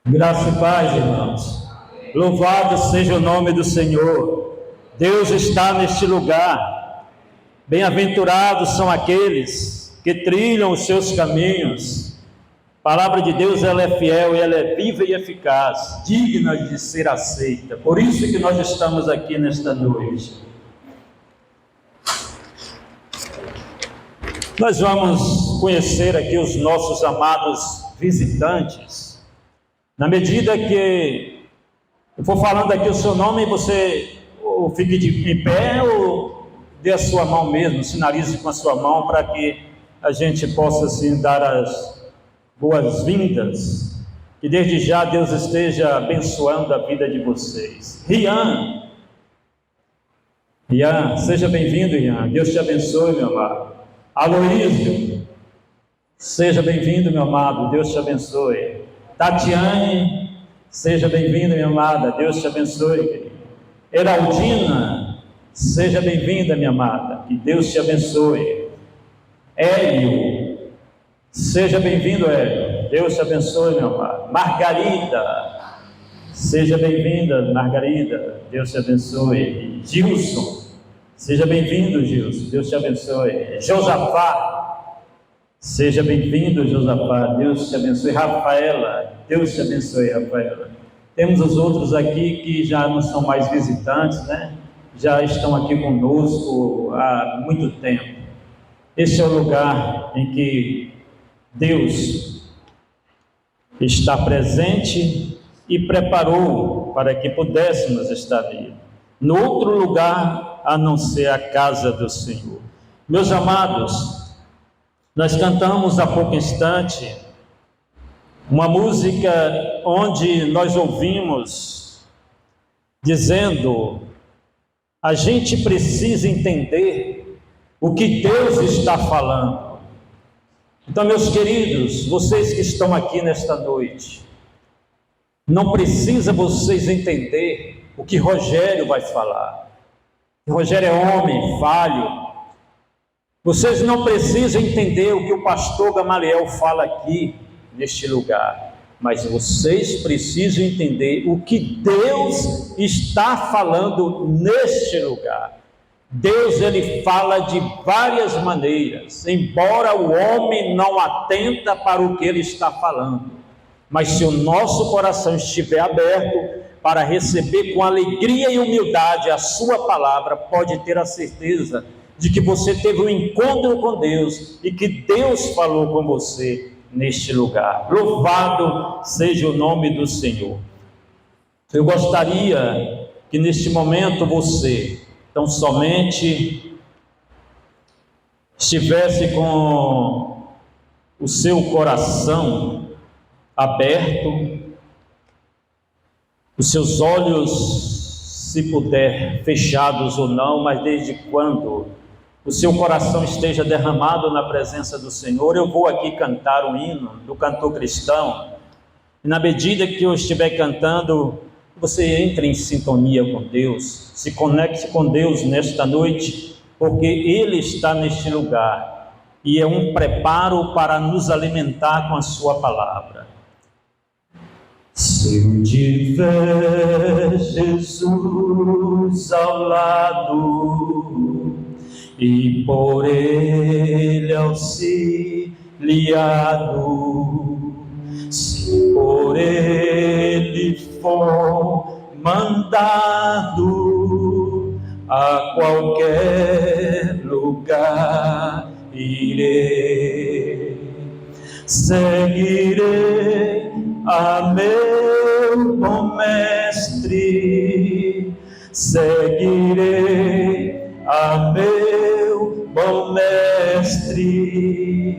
Graça e paz, irmãos. Louvado seja o nome do Senhor. Deus está neste lugar. Bem-aventurados são aqueles que trilham os seus caminhos. A palavra de Deus, ela é fiel, ela é viva e eficaz, digna de ser aceita. Por isso que nós estamos aqui nesta noite. Nós vamos conhecer aqui os nossos amados visitantes. Na medida que eu for falando aqui o seu nome, você ou fique em pé ou dê a sua mão mesmo, sinalize com a sua mão para que a gente possa assim dar as boas-vindas. E desde já Deus esteja abençoando a vida de vocês. Rian, seja bem-vindo, Rian. Deus te abençoe, meu amado. Aloísio, seja bem-vindo, meu amado. Deus te abençoe. Tatiane, seja bem-vinda, minha amada, Deus te abençoe. Heraldina, seja bem-vinda, minha amada, que Deus te abençoe. Hélio, seja bem-vindo, Hélio, Deus te abençoe, meu amado. Margarida, seja bem-vinda, Margarida, Deus te abençoe. Gilson, seja bem-vindo, Gilson, Deus te abençoe. Josafá, seja bem-vindo, Josafá, Deus te abençoe. Rafaela, Deus te abençoe, Rafaela. Temos os outros aqui que já não são mais visitantes, né? Já estão aqui conosco há muito tempo. Este é o lugar em que Deus está presente e preparou para que pudéssemos estar ali. No outro lugar, a não ser a casa do Senhor. Meus amados, nós cantamos há pouco instante uma música onde nós ouvimos dizendo: a gente precisa entender o que Deus está falando. Então, meus queridos, vocês que estão aqui nesta noite, não precisa vocês entender o que Rogério vai falar. Rogério é homem, falho. Vocês não precisam entender o que o pastor Gamaliel fala aqui, neste lugar, mas vocês precisam entender o que Deus está falando neste lugar. Deus, ele fala de várias maneiras, embora o homem não atenta para o que ele está falando, mas se o nosso coração estiver aberto para receber com alegria e humildade a sua palavra, pode ter a certeza de que você teve um encontro com Deus e que Deus falou com você neste lugar. Louvado seja o nome do Senhor. Eu gostaria que neste momento você, tão somente, estivesse com o seu coração aberto, os seus olhos, se puder, fechados ou não, mas desde quando o seu coração esteja derramado na presença do Senhor, eu vou aqui cantar um hino do cantor cristão, e na medida que eu estiver cantando, você entre em sintonia com Deus, se conecte com Deus nesta noite, porque Ele está neste lugar, e é um preparo para nos alimentar com a sua palavra. Se eu tiver Jesus ao lado, e por ele auxiliado, se por ele for mandado, a qualquer lugar irei, seguirei a meu bom mestre, seguirei a meu bom mestre,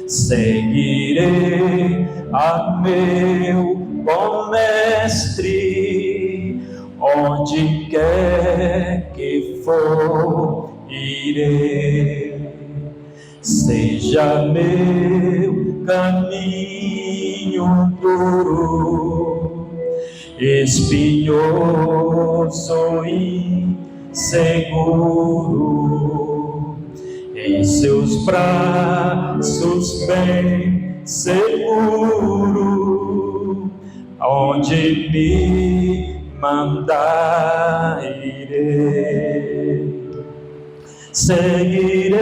seguirei a meu bom mestre, onde quer que for, irei. Seja meu caminho duro, espinhoso e inseguro, em seus braços bem seguro, Onde me mandar irei, seguirei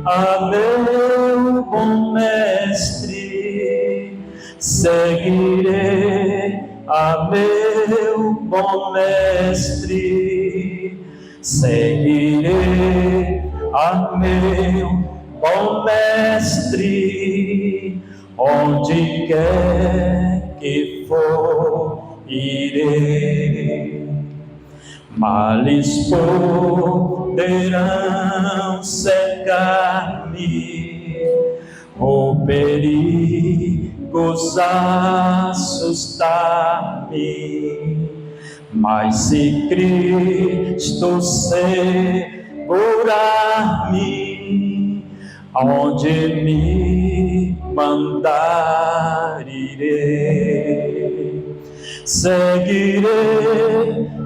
a meu bom mestre, seguirei a meu bom mestre, seguirei a meu bom mestre, onde quer que for, irei. Males poderão cercar-me, ou perigos assustar-me, mas se Cristo segurar-me, aonde me mandar irei, seguirei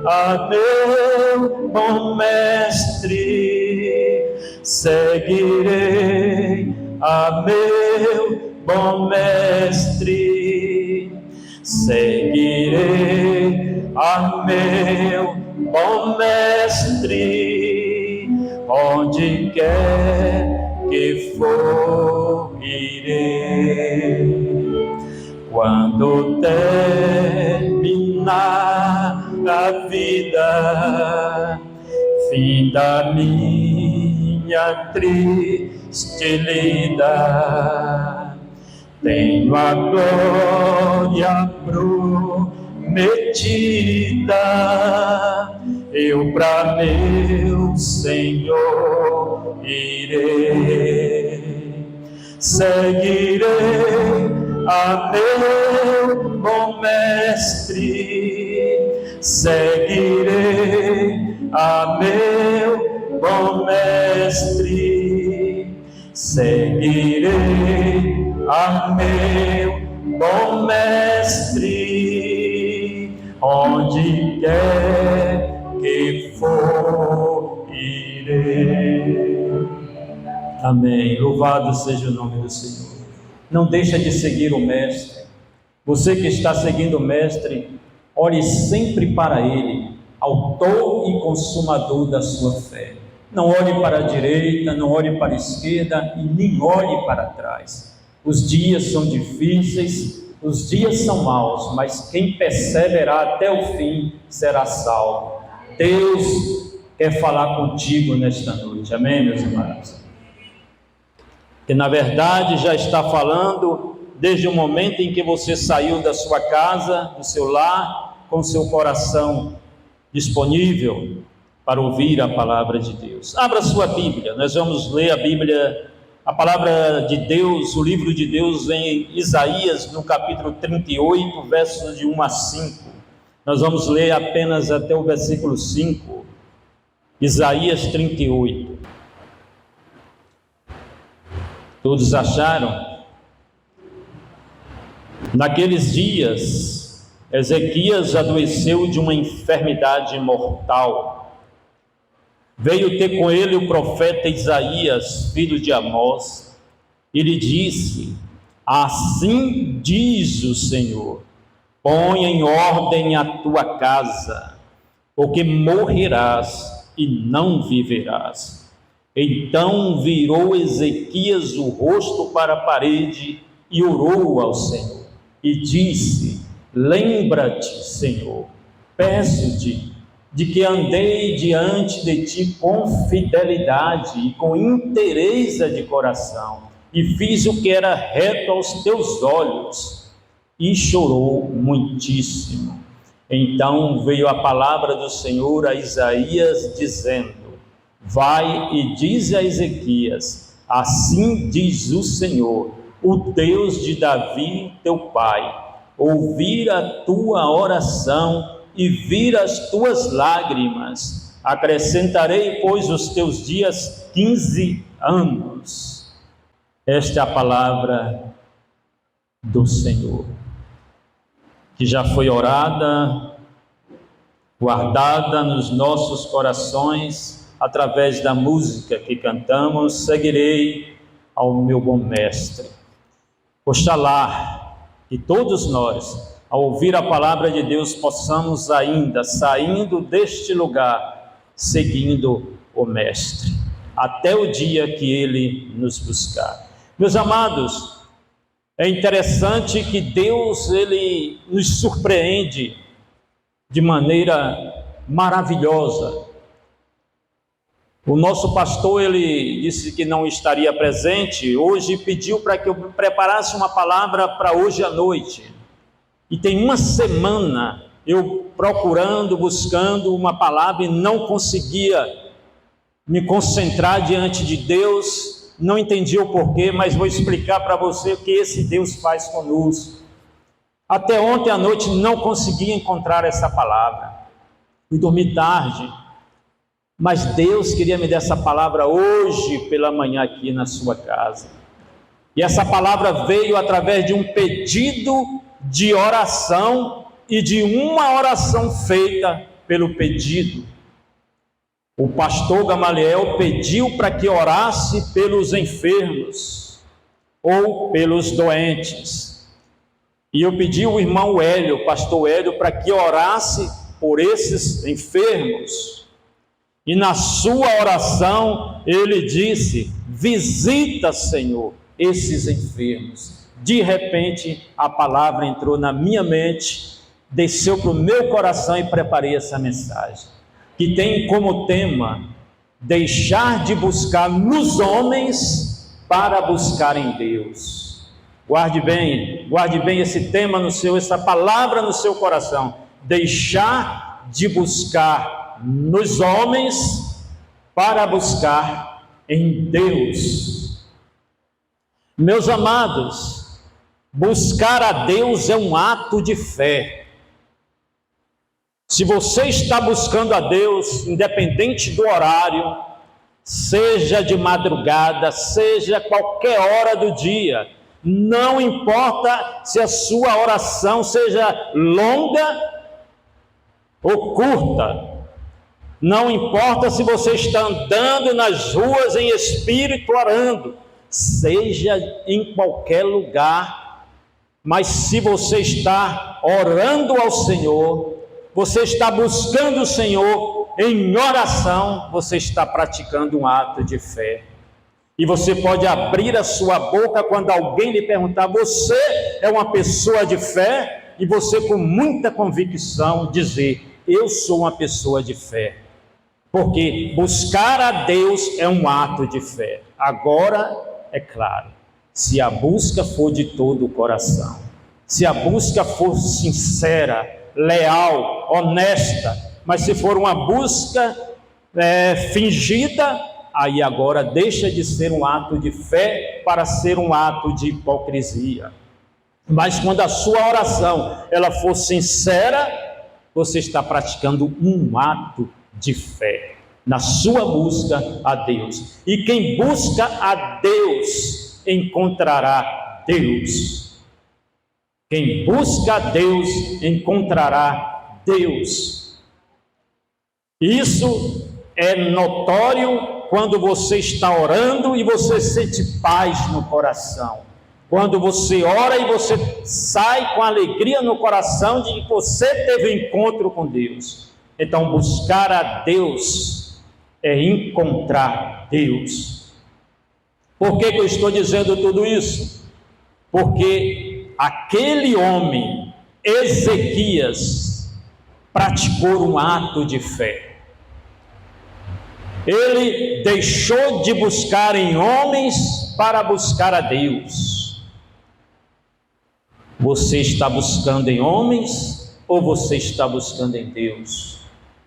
a meu bom mestre, seguirei a meu bom mestre, seguirei a meu bom mestre, onde quer que for, irei. Quando terminar a vida, fim da minha triste lida, tenho a glória prometida, eu pra meu Senhor irei, seguirei a meu bom mestre, seguirei a meu bom mestre, seguirei a meu bom mestre, onde quer que for, irei. Amém. Louvado seja o nome do Senhor. Não deixa de seguir o Mestre. Você que está seguindo o Mestre, ore sempre para Ele, autor e consumador da sua fé. Não olhe para a direita, não olhe para a esquerda e nem olhe para trás. Os dias são difíceis, os dias são maus, mas quem perseverar até o fim será salvo. Deus quer falar contigo nesta noite. Amém, meus irmãos? Que na verdade já está falando desde o momento em que você saiu da sua casa, do seu lar, com seu coração disponível para ouvir a palavra de Deus. Abra sua Bíblia, nós vamos ler a Bíblia, a palavra de Deus, o livro de Deus em Isaías, no capítulo 38, versos de 1 a 5. Nós vamos ler apenas até o versículo 5, Isaías 38. Todos acharam? Naqueles dias, Ezequias adoeceu de uma enfermidade mortal. Veio ter com ele o profeta Isaías, filho de Amós, e lhe disse: assim diz o Senhor, põe em ordem a tua casa, porque morrerás e não viverás. Então virou Ezequias o rosto para a parede e orou ao Senhor, e disse: lembra-te, Senhor, peço-te, de que andei diante de ti com fidelidade e com inteireza de coração, e fiz o que era reto aos teus olhos. E chorou muitíssimo. Então veio a palavra do Senhor a Isaías, dizendo: vai e diz a Ezequias: assim diz o Senhor, o Deus de Davi, teu pai, ouvir a tua oração e vir as tuas lágrimas. Acrescentarei, pois, os teus dias 15 anos. Esta é a palavra do Senhor, que já foi orada, guardada nos nossos corações, através da música que cantamos: seguirei ao meu bom mestre. Oxalá que todos nós, ao ouvir a palavra de Deus, possamos ainda, saindo deste lugar, seguindo o Mestre, até o dia que Ele nos buscar. Meus amados, é interessante que Deus, Ele nos surpreende de maneira maravilhosa. O nosso pastor, ele disse que não estaria presente hoje, pediu para que eu preparasse uma palavra para hoje à noite. E tem uma semana eu procurando, buscando uma palavra e não conseguia me concentrar diante de Deus, não entendi o porquê, mas vou explicar para você o que esse Deus faz conosco. Até ontem à noite não consegui encontrar essa palavra, fui dormir tarde, mas Deus queria me dar essa palavra hoje pela manhã aqui na sua casa. E essa palavra veio através de um pedido de oração e de uma oração feita pelo pedido. O pastor Gamaliel pediu para que orasse pelos enfermos ou pelos doentes. E eu pedi ao irmão Hélio, o pastor Hélio, para que orasse por esses enfermos. E na sua oração ele disse: visita, Senhor, esses enfermos. De repente a palavra entrou na minha mente, desceu para o meu coração e preparei essa mensagem, que tem como tema: deixar de buscar nos homens para buscar em Deus. Guarde bem esse tema essa palavra no seu coração. Deixar de buscar nos homens para buscar em Deus. Meus amados, buscar a Deus é um ato de fé. Se você está buscando a Deus, independente do horário, seja de madrugada, seja qualquer hora do dia, não importa se a sua oração seja longa ou curta, não importa se você está andando nas ruas em espírito orando, seja em qualquer lugar, mas se você está orando ao Senhor, você está buscando o Senhor em oração, você está praticando um ato de fé. E você pode abrir a sua boca quando alguém lhe perguntar: você é uma pessoa de fé? E você, com muita convicção, dizer: eu sou uma pessoa de fé. Porque buscar a Deus é um ato de fé. Agora, é claro, se a busca for de todo o coração, se a busca for sincera, leal, honesta, mas se for uma busca fingida, aí agora deixa de ser um ato de fé para ser um ato de hipocrisia. Mas quando a sua oração ela for sincera, você está praticando um ato de fé na sua busca a Deus. E quem busca a Deus encontrará Deus. Quem busca a Deus encontrará Deus. Isso é notório quando você está orando e você sente paz no coração. Quando você ora e você sai com alegria no coração de que você teve um encontro com Deus. Então, buscar a Deus é encontrar Deus. Por que eu estou dizendo tudo isso? Porque aquele homem, Ezequias, praticou um ato de fé. Ele deixou de buscar em homens para buscar a Deus. Você está buscando em homens ou você está buscando em Deus?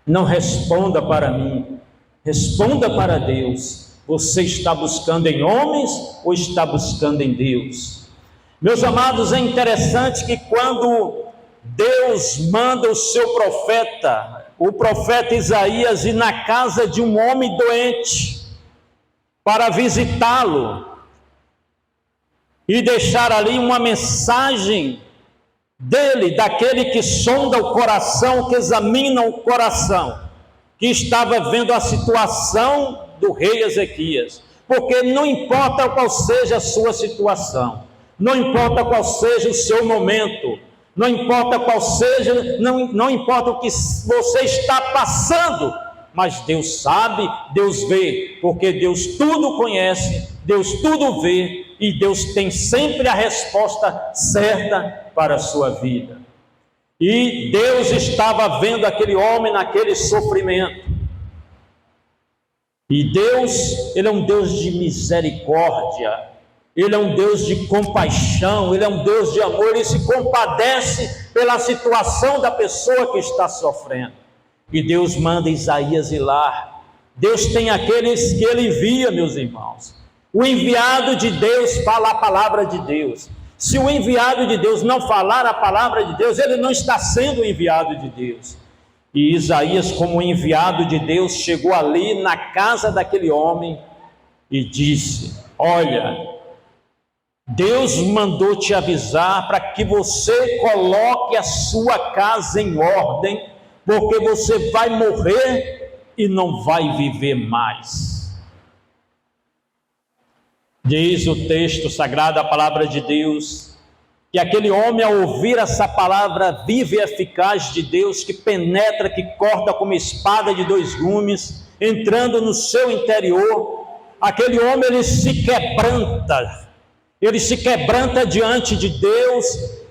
Não responda para mim, responda para Deus. Você está buscando em homens ou está buscando em Deus? Meus amados, é interessante que quando Deus manda o seu profeta, o profeta Isaías, ir na casa de um homem doente para visitá-lo e deixar ali uma mensagem dele, daquele que sonda o coração, que examina o coração, que estava vendo a situação do rei Ezequias. Porque não importa qual seja a sua situação, não importa qual seja o seu momento, não importa qual seja, não importa o que você está passando, mas Deus sabe, Deus vê, porque Deus tudo conhece, Deus tudo vê, e Deus tem sempre a resposta certa para a sua vida. E Deus estava vendo aquele homem naquele sofrimento. E Deus, Ele é um Deus de misericórdia, Ele é um Deus de compaixão, Ele é um Deus de amor, Ele se compadece pela situação da pessoa que está sofrendo. E Deus manda Isaías ir lá. Deus tem aqueles que Ele envia, meus irmãos. O enviado de Deus fala a palavra de Deus. Se o enviado de Deus não falar a palavra de Deus, ele não está sendo enviado de Deus. E Isaías, como enviado de Deus, chegou ali na casa daquele homem e disse: olha, Deus mandou te avisar para que você coloque a sua casa em ordem, porque você vai morrer e não vai viver mais. Diz o texto sagrado, a palavra de Deus, que aquele homem, ao ouvir essa palavra viva e eficaz de Deus, que penetra, que corta como espada de dois gumes, entrando no seu interior, aquele homem, ele se quebranta diante de Deus,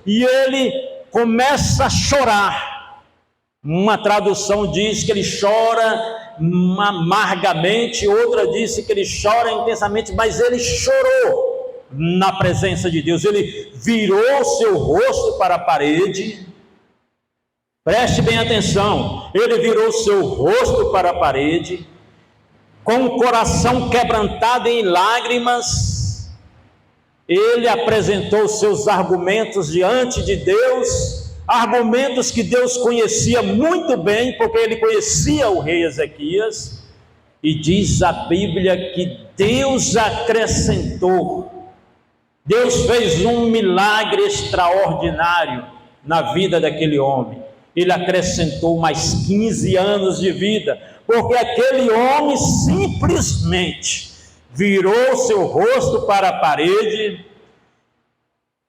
e ele começa a chorar. Uma tradução diz que ele chora amargamente, outra disse que ele chora intensamente, mas ele chorou na presença de Deus. Ele virou seu rosto para a parede. Preste bem atenção, ele virou seu rosto para a parede, com o coração quebrantado em lágrimas. Ele apresentou seus argumentos diante de Deus, argumentos que Deus conhecia muito bem, porque ele conhecia o rei Ezequias, e diz a Bíblia que Deus acrescentou, Deus fez um milagre extraordinário na vida daquele homem. Ele acrescentou mais 15 anos de vida, porque aquele homem simplesmente virou seu rosto para a parede,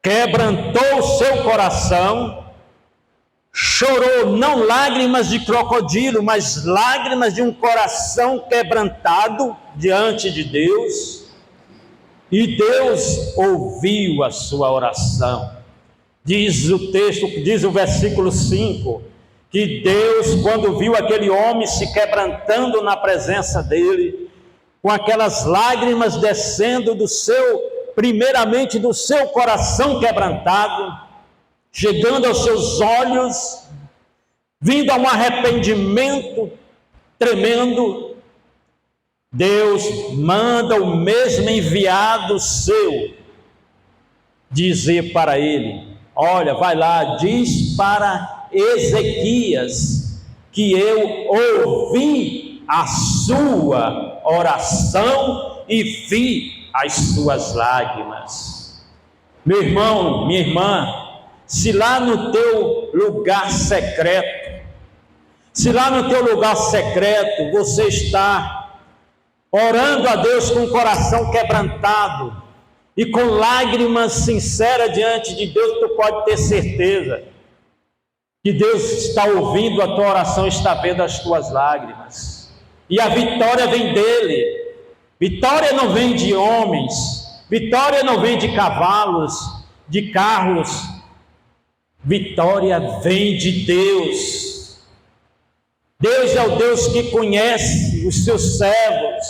quebrantou o seu coração, chorou, não lágrimas de crocodilo, mas lágrimas de um coração quebrantado diante de Deus, e Deus ouviu a sua oração. Diz o texto, diz o versículo 5, que Deus, quando viu aquele homem se quebrantando na presença dele, com aquelas lágrimas descendo primeiramente do seu coração quebrantado, chegando aos seus olhos, vindo a um arrependimento tremendo, Deus manda o mesmo enviado seu dizer para ele: olha, vai lá, diz para Ezequias que eu ouvi a sua oração e vi as suas lágrimas. Meu irmão, minha irmã, se lá no teu lugar secreto, você está orando a Deus com o coração quebrantado e com lágrimas sinceras diante de Deus, tu pode ter certeza que Deus está ouvindo a tua oração, está vendo as tuas lágrimas, e a vitória vem dele. Vitória não vem de homens, vitória não vem de cavalos, de carros, vitória vem de Deus. Deus é o Deus que conhece os seus servos.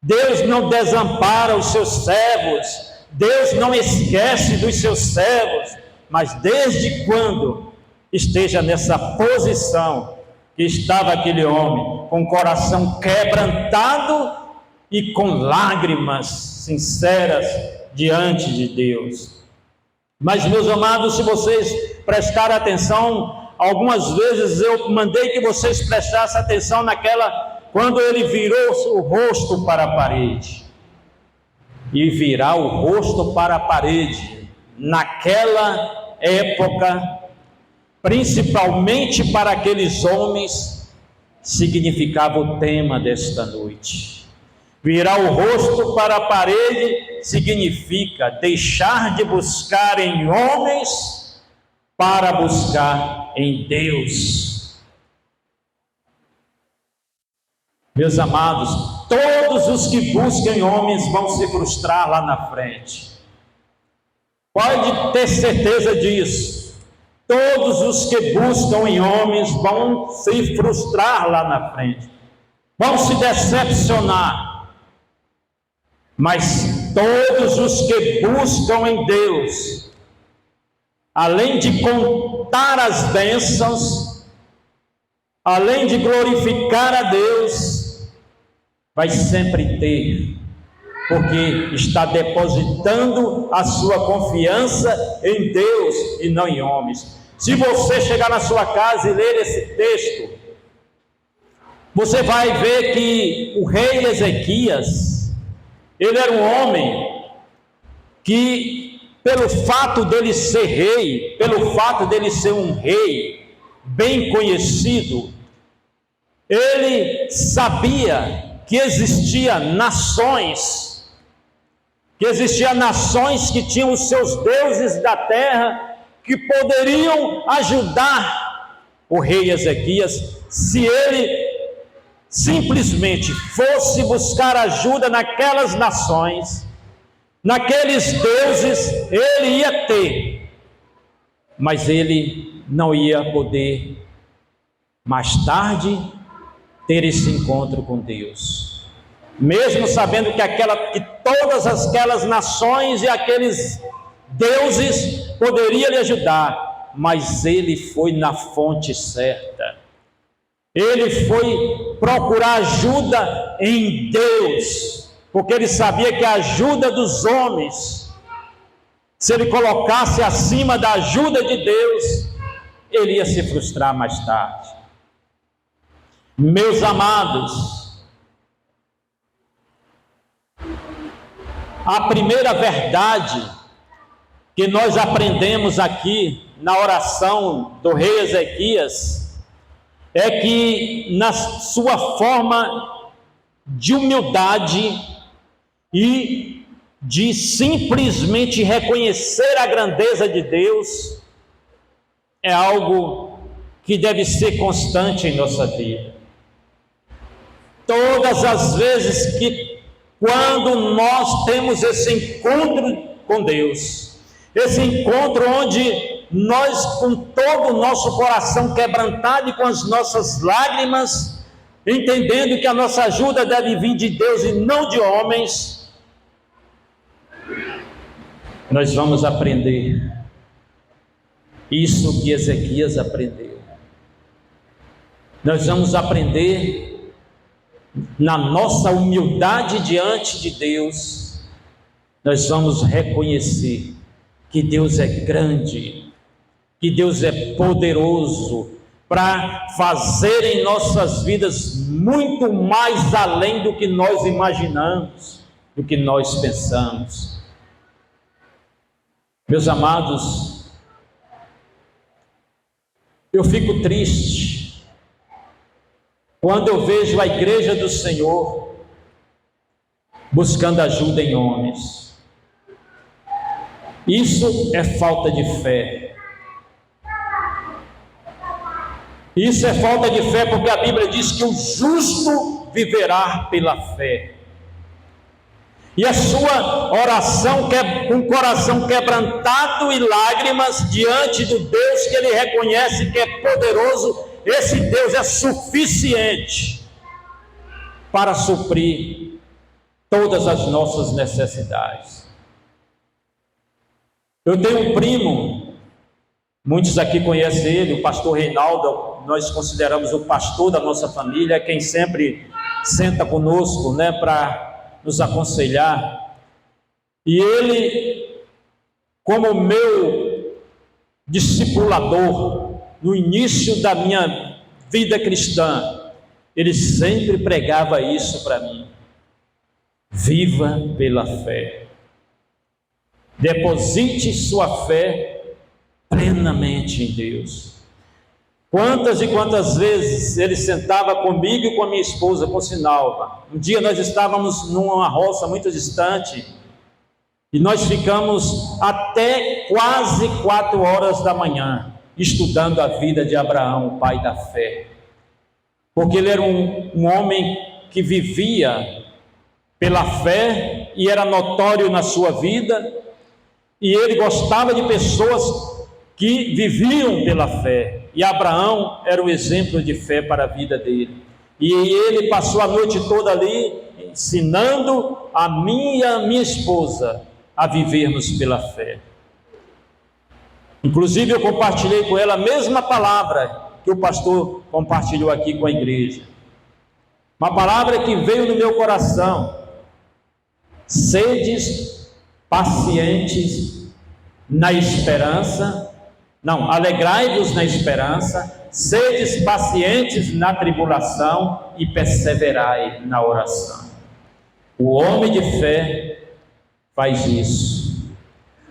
Deus não desampara os seus servos. Deus não esquece dos seus servos. Mas desde quando esteja nessa posição que estava aquele homem, com o coração quebrantado e com lágrimas sinceras diante de Deus. Mas, meus amados, se vocês prestarem atenção, algumas vezes eu mandei que vocês prestassem atenção quando ele virou o rosto para a parede. E virar o rosto para a parede, naquela época, principalmente para aqueles homens, significava o tema desta noite. Virar o rosto para a parede significa deixar de buscar em homens para buscar em Deus. Meus amados, todos os que buscam em homens vão se frustrar lá na frente. Pode ter certeza disso. Todos os que buscam em homens vão se frustrar lá na frente. Vão se decepcionar. Mas todos os que buscam em Deus, além de contar as bênçãos, além de glorificar a Deus, vai sempre ter, porque está depositando a sua confiança em Deus e não em homens. Se você chegar na sua casa e ler esse texto, você vai ver que o rei Ezequias, ele era um homem que, pelo fato dele ser rei, pelo fato dele ser um rei bem conhecido, ele sabia que existiam nações que tinham os seus deuses da terra, que poderiam ajudar o rei Ezequias, se ele simplesmente fosse buscar ajuda naquelas nações, naqueles deuses, ele ia ter, mas ele não ia poder, mais tarde, ter esse encontro com Deus. Mesmo sabendo que todas aquelas nações e aqueles deuses poderiam lhe ajudar, mas ele foi na fonte certa. Ele foi procurar ajuda em Deus, porque ele sabia que a ajuda dos homens, se ele colocasse acima da ajuda de Deus, ele ia se frustrar mais tarde. Meus amados, a primeira verdade que nós aprendemos aqui na oração do rei Ezequias é que, na sua forma de humildade e de simplesmente reconhecer a grandeza de Deus, é algo que deve ser constante em nossa vida. Todas as vezes quando nós temos esse encontro com Deus, esse encontro onde nós, com todo o nosso coração quebrantado e com as nossas lágrimas, entendendo que a nossa ajuda deve vir de Deus e não de homens, nós vamos aprender isso que Ezequias aprendeu. Nós vamos aprender, na nossa humildade diante de Deus, nós vamos reconhecer que Deus é grande, que Deus é poderoso para fazer em nossas vidas muito mais além do que nós imaginamos, do que nós pensamos. Meus amados, eu fico triste quando eu vejo a igreja do Senhor buscando ajuda em homens. Isso é falta de fé. Isso é falta de fé, porque a Bíblia diz que o justo viverá pela fé. E a sua oração, com o coração quebrantado e lágrimas diante do Deus que ele reconhece que é poderoso, esse Deus é suficiente para suprir todas as nossas necessidades. Eu tenho um primo, muitos aqui conhecem ele, o pastor Reinaldo. Nós consideramos o pastor da nossa família, quem sempre senta conosco, para nos aconselhar. E ele, como meu discipulador, no início da minha vida cristã, ele sempre pregava isso para mim: viva pela fé, deposite sua fé plenamente em Deus. Quantas e quantas vezes ele sentava comigo e com a minha esposa, por sinal. Um dia nós estávamos numa roça muito distante, E nós ficamos até quase 4 horas da manhã estudando a vida de Abraão, o pai da fé. Porque ele era um homem que vivia pela fé e era notório na sua vida, e ele gostava de pessoas que viviam pela fé, e Abraão era o exemplo de fé para a vida dele. E ele passou a noite toda ali ensinando a mim e a minha esposa a vivermos pela fé. Inclusive eu compartilhei com ela a mesma palavra que o pastor compartilhou aqui com a igreja, uma palavra que veio no meu coração: sedes pacientes na esperança, não, alegrai-vos na esperança, sedes pacientes na tribulação e perseverai na oração. O homem de fé faz isso.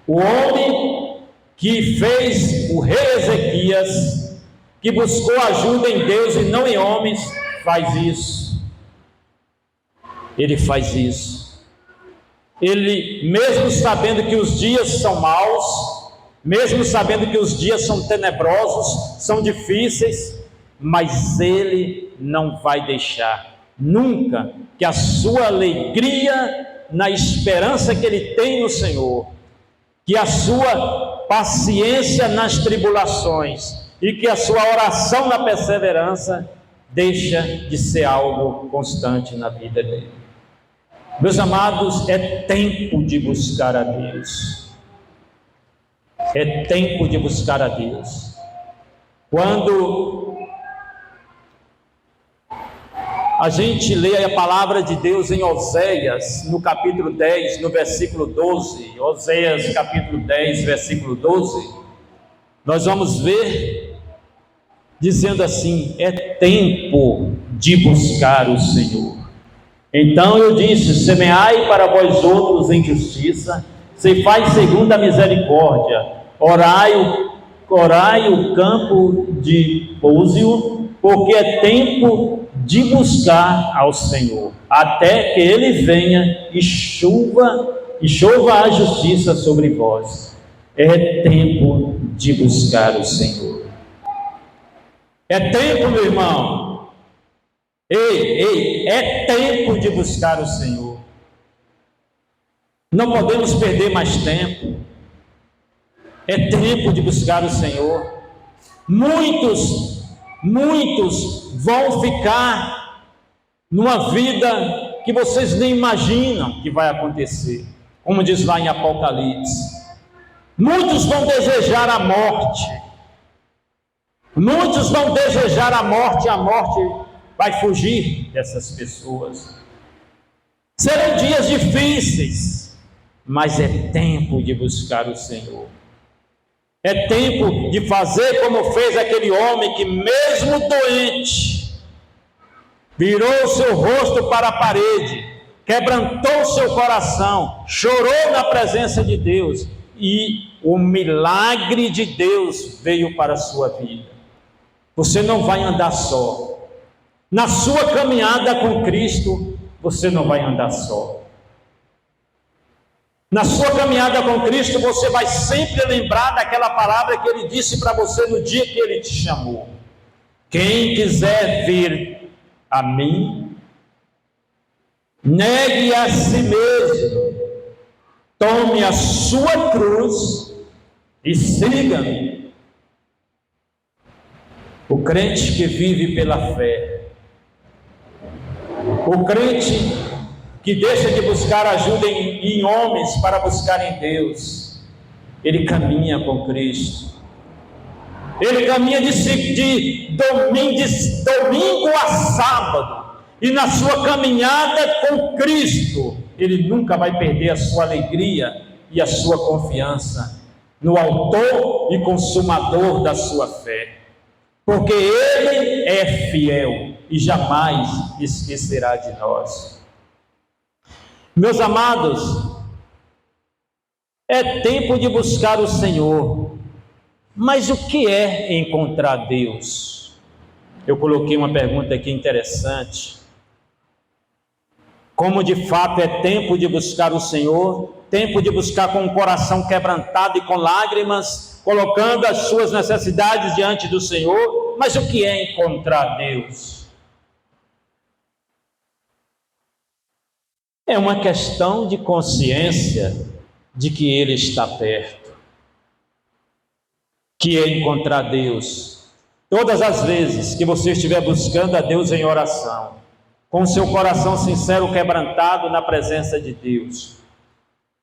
O homem que fez o rei Ezequias, que buscou ajuda em Deus e não em homens, faz isso. Ele faz isso. Ele, mesmo sabendo que os dias são maus, mesmo sabendo que os dias são tenebrosos, são difíceis, mas ele não vai deixar nunca que a sua alegria na esperança que ele tem no Senhor, que a sua paciência nas tribulações e que a sua oração na perseverança deixa de ser algo constante na vida dele. Meus amados, é tempo de buscar a Deus. É tempo de buscar a Deus. Quando a gente lê a palavra de Deus em Oséias, no capítulo 10, no versículo 12, Oséias capítulo 10, versículo 12, nós vamos ver dizendo assim: é tempo de buscar o Senhor. Então eu disse: semeai para vós outros em justiça, ceifai segundo a misericórdia, orai o campo de Pósio, porque é tempo de buscar ao Senhor, até que Ele venha e chova a justiça sobre vós. É tempo de buscar o Senhor. É tempo, meu irmão. Ei, é tempo de buscar o Senhor. Não podemos perder mais tempo. É tempo de buscar o Senhor. Muitos vão ficar numa vida que vocês nem imaginam que vai acontecer, como diz lá em Apocalipse. Muitos vão desejar a morte. Muitos vão desejar a morte, a morte vai fugir dessas pessoas. Serão dias difíceis, mas é tempo de buscar o Senhor. É tempo de fazer como fez aquele homem que, mesmo doente, virou o seu rosto para a parede, quebrantou o seu coração, chorou na presença de Deus, e o milagre de Deus veio para a sua vida. Você não vai andar só. Na sua caminhada com Cristo, você não vai andar só. Na sua caminhada com Cristo, você vai sempre lembrar daquela palavra que Ele disse para você no dia que Ele te chamou: quem quiser vir a mim, negue a si mesmo, tome a sua cruz e siga-me. O crente que vive pela fé, o crente que deixa de buscar ajuda em homens para buscar em Deus, ele caminha com Cristo. Ele caminha de domingo a sábado, e na sua caminhada com Cristo, ele nunca vai perder a sua alegria e a sua confiança no autor e consumador da sua fé, porque Ele é fiel e jamais esquecerá de nós. Meus amados, é tempo de buscar o Senhor, mas o que é encontrar Deus? Eu coloquei uma pergunta aqui interessante. Como de fato é tempo de buscar o Senhor, tempo de buscar com o coração quebrantado e com lágrimas, colocando as suas necessidades diante do Senhor. Mas o que é encontrar Deus? É uma questão de consciência de que Ele está perto. Que é encontrar Deus? Todas as vezes que você estiver buscando a Deus em oração, com o seu coração sincero quebrantado na presença de Deus,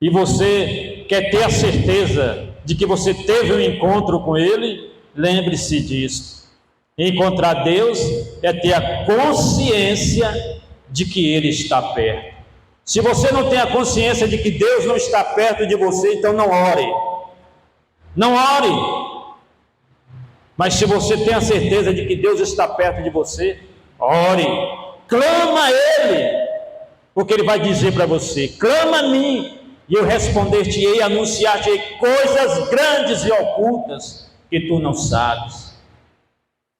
e você quer ter a certeza de que você teve um encontro com Ele, lembre-se disso. Encontrar Deus é ter a consciência de que Ele está perto. Se você não tem a consciência de que Deus não está perto de você, então não ore. Não ore. Mas se você tem a certeza de que Deus está perto de você, ore. Clama a Ele, porque Ele vai dizer para você: clama a mim, e eu responder-te-ei, anunciar-te-ei coisas grandes e ocultas que tu não sabes.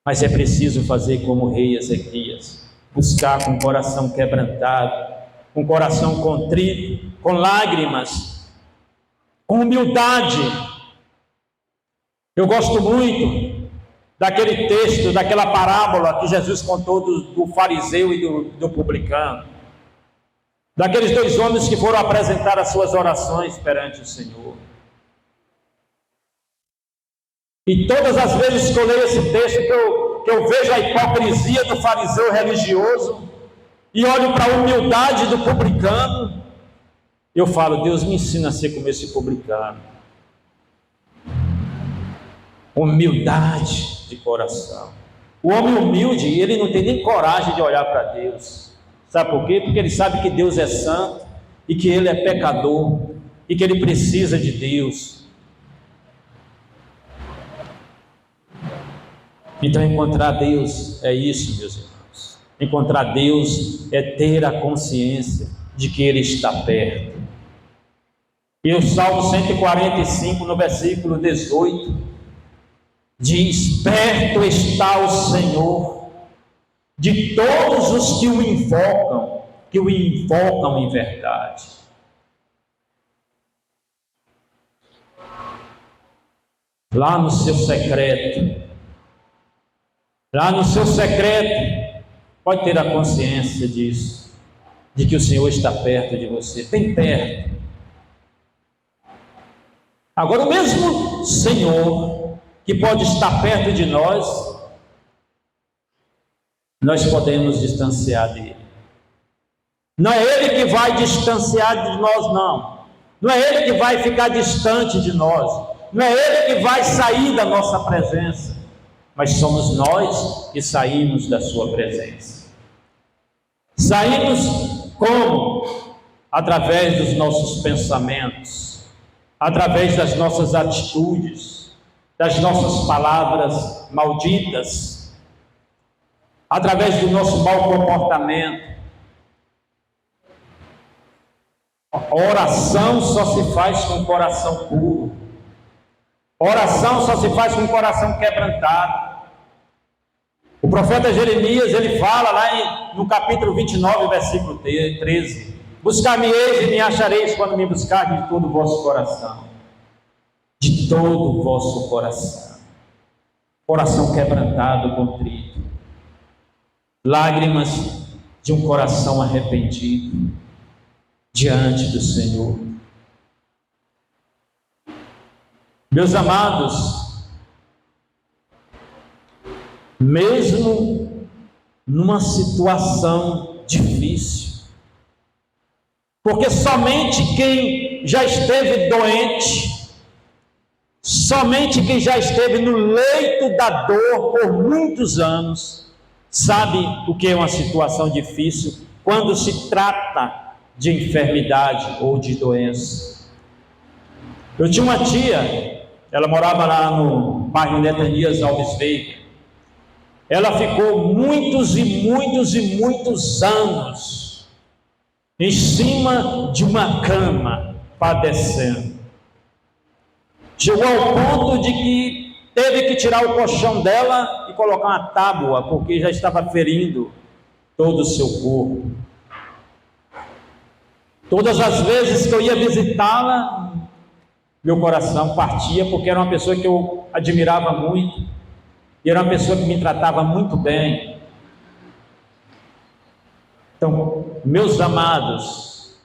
Mas é preciso fazer como o rei Ezequias, buscar com o coração quebrantado, com o coração contrito, com lágrimas, com humildade. Eu gosto muito daquele texto, daquela parábola que Jesus contou do fariseu e do publicano, daqueles dois homens que foram apresentar as suas orações perante o Senhor. E todas as vezes que eu leio esse texto, que eu vejo a hipocrisia do fariseu religioso e olho para a humildade do publicano, eu falo: Deus, me ensina a ser como esse publicano. Humildade de coração. O homem humilde, ele não tem nem coragem de olhar para Deus. Sabe por quê? Porque ele sabe que Deus é santo e que ele é pecador e que ele precisa de Deus. Então, encontrar Deus é isso, meus irmãos. Encontrar Deus é ter a consciência de que Ele está perto. E o Salmo 145, no versículo 18, diz: perto está o Senhor de todos os que o invocam em verdade. Lá no seu secreto, pode ter a consciência disso, de que o Senhor está perto de você, bem perto. Agora, o mesmo Senhor que pode estar perto de nós podemos distanciar dele. Não é Ele que vai distanciar de nós, não. Não é Ele que vai ficar distante de nós. Não é Ele que vai sair da nossa presença. Mas somos nós que saímos da sua presença. Saímos como? Através dos nossos pensamentos, através das nossas atitudes, das nossas palavras malditas, através do nosso mau comportamento. A oração só se faz com o coração puro. A oração só se faz com o coração quebrantado. O profeta Jeremias, ele fala lá no capítulo 29, versículo 13: buscar-me-eis e me achareis quando me buscardes de todo o vosso coração. De todo o vosso coração. Coração quebrantado, contrito. Lágrimas de um coração arrependido diante do Senhor. Meus amados, mesmo numa situação difícil, porque somente quem já esteve doente, somente quem já esteve no leito da dor por muitos anos, sabe o que é uma situação difícil quando se trata de enfermidade ou de doença. Eu tinha uma tia, ela morava lá no bairro Netanias Alves Veiga. Ela ficou muitos anos em cima de uma cama, padecendo. Chegou ao ponto de que teve que tirar o colchão dela e colocar uma tábua, porque já estava ferindo todo o seu corpo. Todas as vezes que eu ia visitá-la, meu coração partia, porque era uma pessoa que eu admirava muito, e era uma pessoa que me tratava muito bem. Então, meus amados,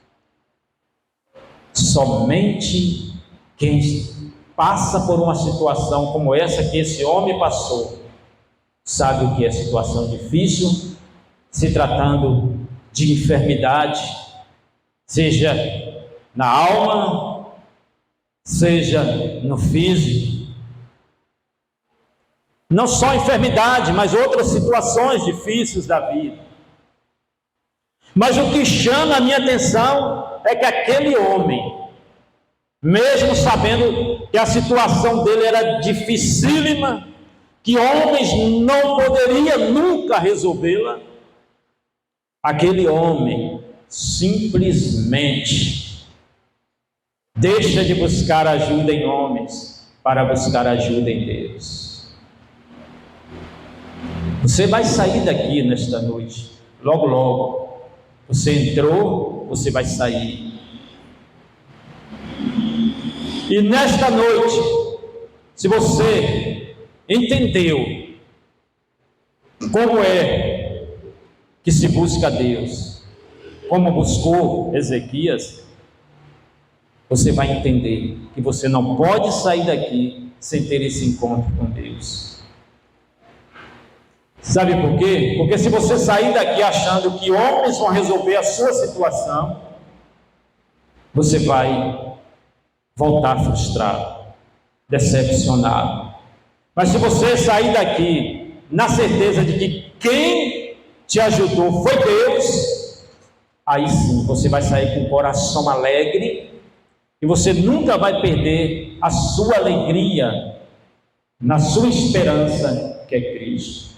somente quem passa por uma situação como essa que esse homem passou, sabe o que é situação difícil, se tratando de enfermidade, seja na alma, seja no físico. Não só enfermidade, mas outras situações difíceis da vida. Mas o que chama a minha atenção é que aquele homem, mesmo sabendo que a situação dele era dificílima, que homens não poderiam nunca resolvê-la, aquele homem simplesmente deixa de buscar ajuda em homens para buscar ajuda em Deus. Você vai sair daqui nesta noite, logo logo. Você entrou, você vai sair. E nesta noite, se você entendeu como é que se busca Deus, como buscou Ezequias, você vai entender que você não pode sair daqui sem ter esse encontro com Deus. Sabe por quê? Porque se você sair daqui achando que homens vão resolver a sua situação, você vai voltar frustrado, decepcionado. Mas se você sair daqui na certeza de que quem te ajudou foi Deus, aí sim você vai sair com o coração alegre e você nunca vai perder a sua alegria na sua esperança, que é Cristo.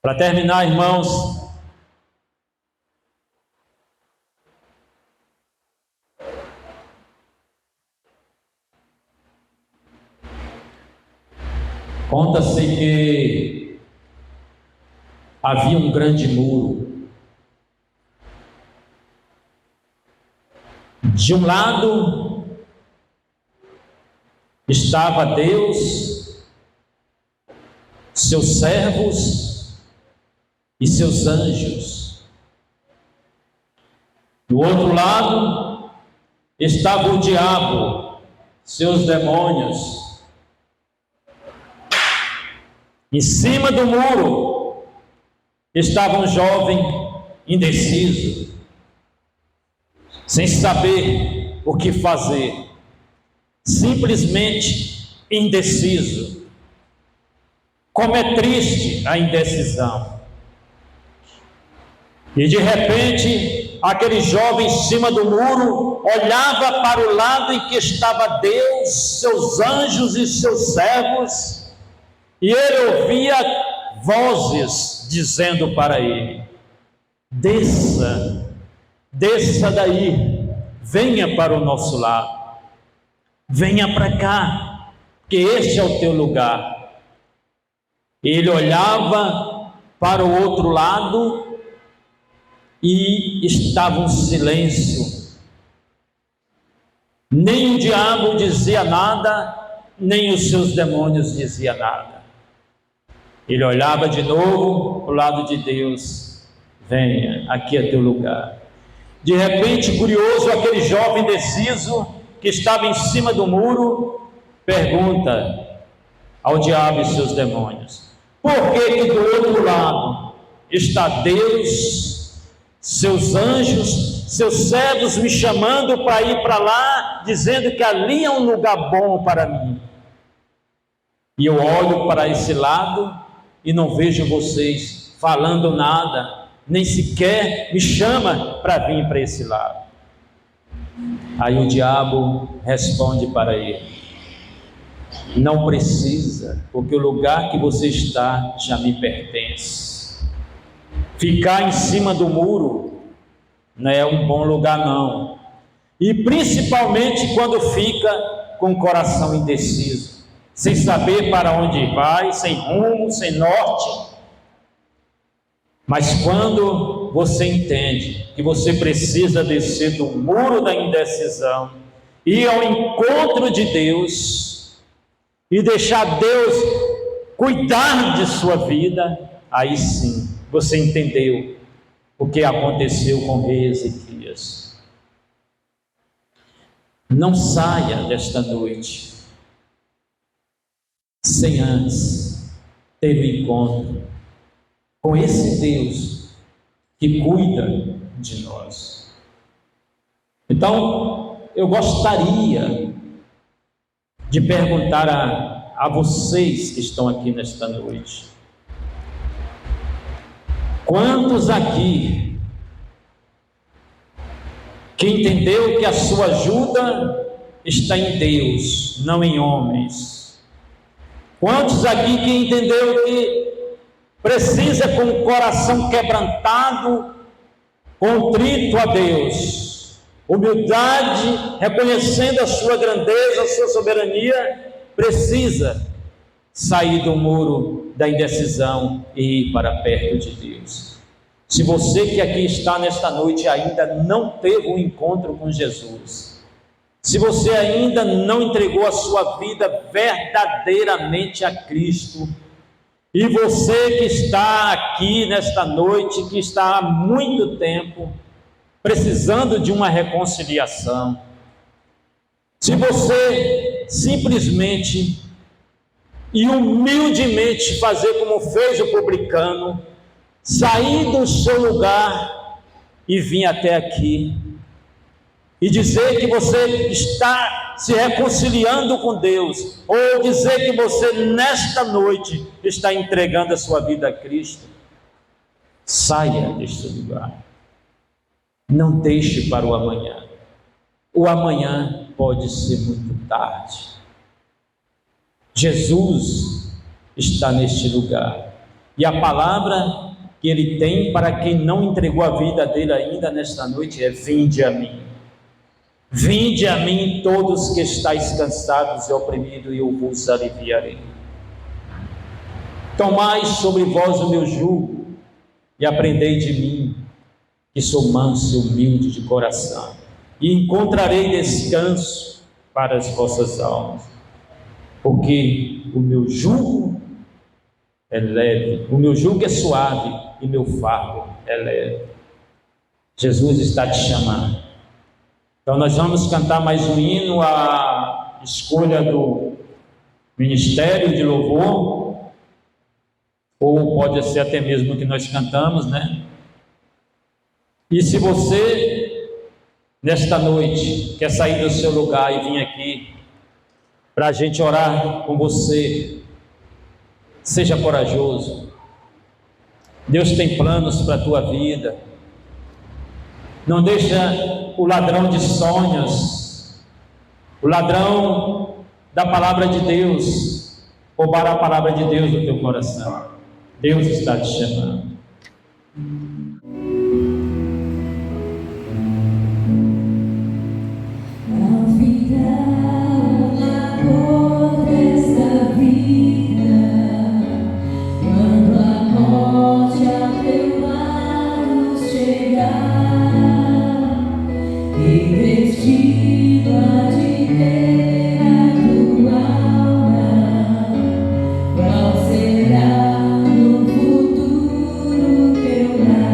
Para terminar, irmãos, conta-se que havia um grande muro. De um lado estava Deus, seus servos e seus anjos. Do outro lado estava o diabo, seus demônios. Em cima do muro estava um jovem indeciso, sem saber o que fazer, simplesmente indeciso. Como é triste a indecisão. E de repente, aquele jovem em cima do muro olhava para o lado em que estava Deus, seus anjos e seus servos, e ele ouvia vozes dizendo para ele: desça daí, venha para o nosso lado, venha para cá, que este é o teu lugar. Ele olhava para o outro lado e estava um silêncio. Nem o diabo dizia nada, nem os seus demônios diziam nada. Ele olhava de novo para o lado de Deus: venha, aqui é teu lugar. De repente, curioso, aquele jovem indeciso que estava em cima do muro pergunta ao diabo e seus demônios: por que do outro lado está Deus, seus anjos, seus servos me chamando para ir para lá, dizendo que ali é um lugar bom para mim? E eu olho para esse lado e não vejo vocês falando nada, nem sequer me chama para vir para esse lado. Aí o diabo responde para ele: não precisa, porque o lugar que você está já me pertence. Ficar em cima do muro não é um bom lugar não, e principalmente quando fica com o coração indeciso, sem saber para onde vai, sem rumo, sem norte. Mas quando você entende que você precisa descer do muro da indecisão, ir ao encontro de Deus e deixar Deus cuidar de sua vida, aí sim você entendeu o que aconteceu com o rei Ezequias. Não saia desta noite sem antes ter um encontro com esse Deus que cuida de nós. Então, eu gostaria de perguntar a vocês que estão aqui nesta noite: quantos aqui que entendeu que a sua ajuda está em Deus, não em homens? Quantos aqui que entendeu que precisa, com o coração quebrantado, contrito a Deus, humildade, reconhecendo a sua grandeza, a sua soberania, precisa sair do muro da indecisão e ir para perto de Deus? Se você que aqui está nesta noite ainda não teve um encontro com Jesus, se você ainda não entregou a sua vida verdadeiramente a Cristo, e você que está aqui nesta noite, que está há muito tempo precisando de uma reconciliação, se você simplesmente e humildemente fazer como fez o publicano, sair do seu lugar e vir até aqui, e dizer que você está se reconciliando com Deus, ou dizer que você nesta noite está entregando a sua vida a Cristo, saia deste lugar. Não deixe para o amanhã. O amanhã pode ser muito tarde. Jesus está neste lugar, e a palavra que Ele tem para quem não entregou a vida dele ainda nesta noite é: vinde a mim. Vinde a mim todos que estáis cansados e oprimidos, e eu vos aliviarei. Tomai sobre vós o meu jugo e aprendei de mim, que sou manso e humilde de coração, e encontrarei descanso para as vossas almas, porque o meu jugo é leve, o meu jugo é suave e meu fardo é leve. Jesus está te chamando. Então nós vamos cantar mais um hino, a escolha do Ministério de Louvor, ou pode ser até mesmo que nós cantamos, né? E se você, nesta noite, quer sair do seu lugar e vir aqui para a gente orar com você, seja corajoso. Deus tem planos para a tua vida. Não deixa o ladrão de sonhos, o ladrão da palavra de Deus, roubar a palavra de Deus do teu coração. Deus está te chamando. Qual será no futuro teu lar?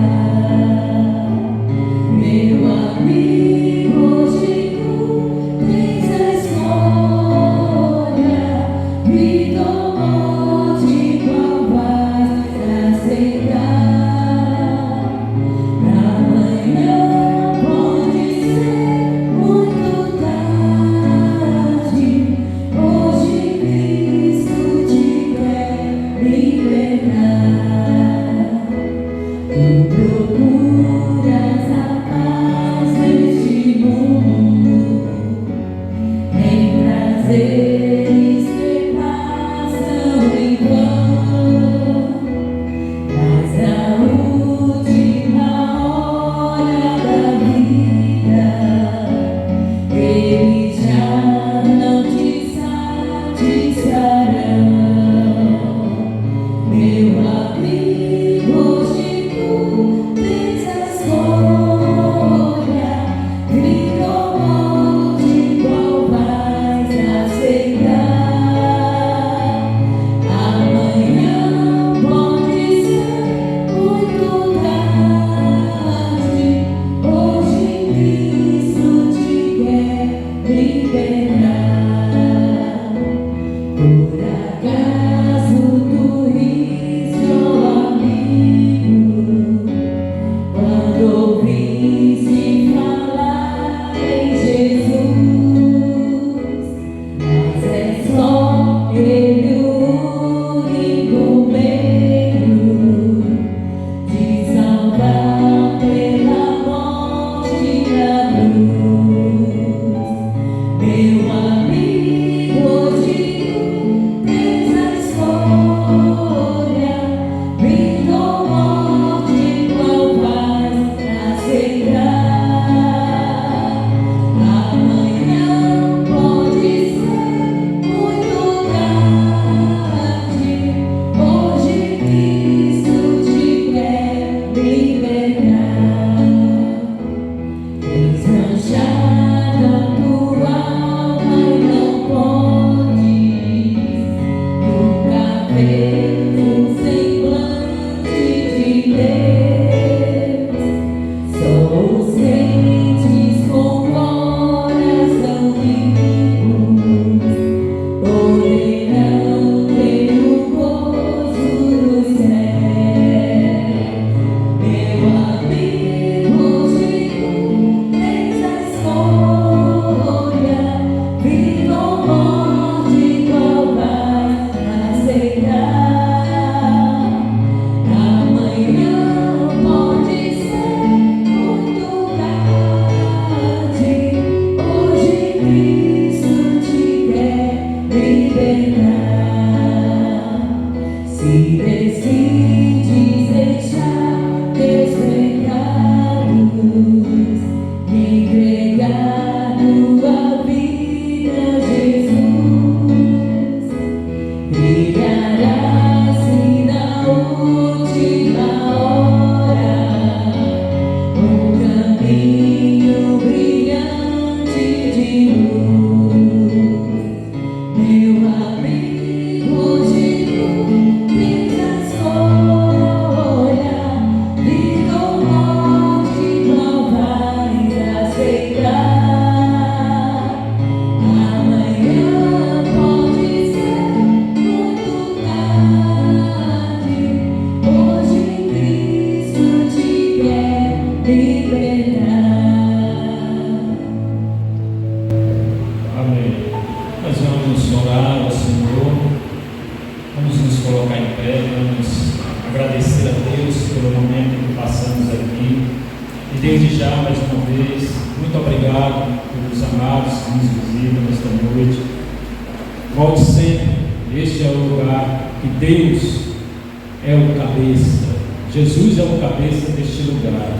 Jesus é o cabeça deste lugar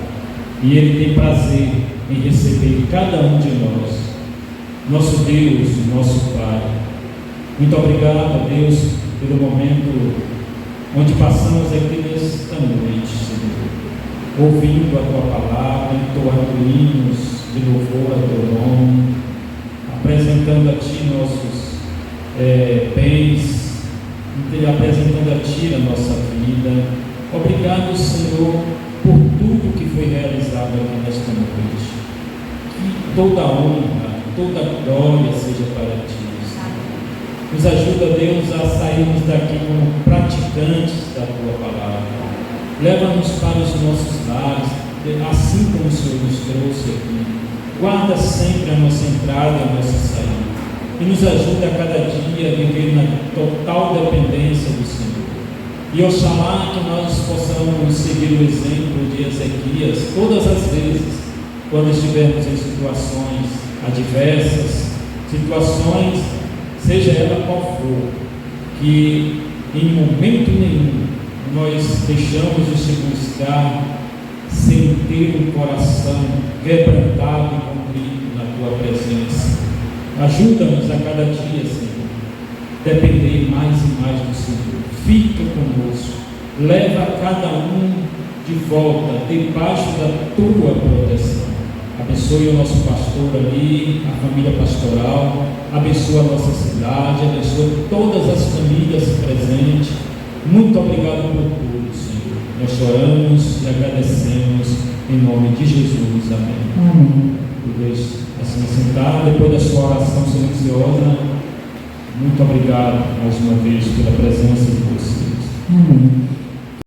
e Ele tem prazer em receber cada um de nós, nosso Deus, nosso Pai. Muito obrigado, Deus, pelo momento onde passamos aqui nesta noite, Senhor, ouvindo a Tua palavra, entoando hinos de louvor a Teu nome, apresentando a Ti nossos bens, apresentando a Ti a nossa vida. Obrigado, Senhor, por tudo que foi realizado aqui nesta noite. Que toda honra, toda glória seja para Ti, Senhor. Nos ajuda, Deus, a sairmos daqui como praticantes da Tua palavra. Leva-nos para os nossos lares, assim como o Senhor nos trouxe aqui. Guarda sempre a nossa entrada e a nossa saída. E nos ajuda a cada dia a viver na total dependência do Senhor. E oxalá que nós possamos seguir o exemplo de Ezequias todas as vezes, quando estivermos em situações adversas, situações, seja ela qual for, que em momento nenhum nós deixamos de circuncidar sem ter o coração quebrantado e contrito na Tua presença. Ajuda-nos a cada dia, Senhor, depender mais e mais do Senhor. Fica conosco, leva cada um de volta debaixo da Tua proteção. Abençoe o nosso pastor ali, a família pastoral, abençoa a nossa cidade, abençoa todas as famílias presentes. Muito obrigado por tudo, Senhor. Nós choramos e agradecemos em nome de Jesus. Amém. Amém. Deus assim sentado, depois da sua oração silenciosa. Muito obrigado mais uma vez pela presença de vocês. Amém.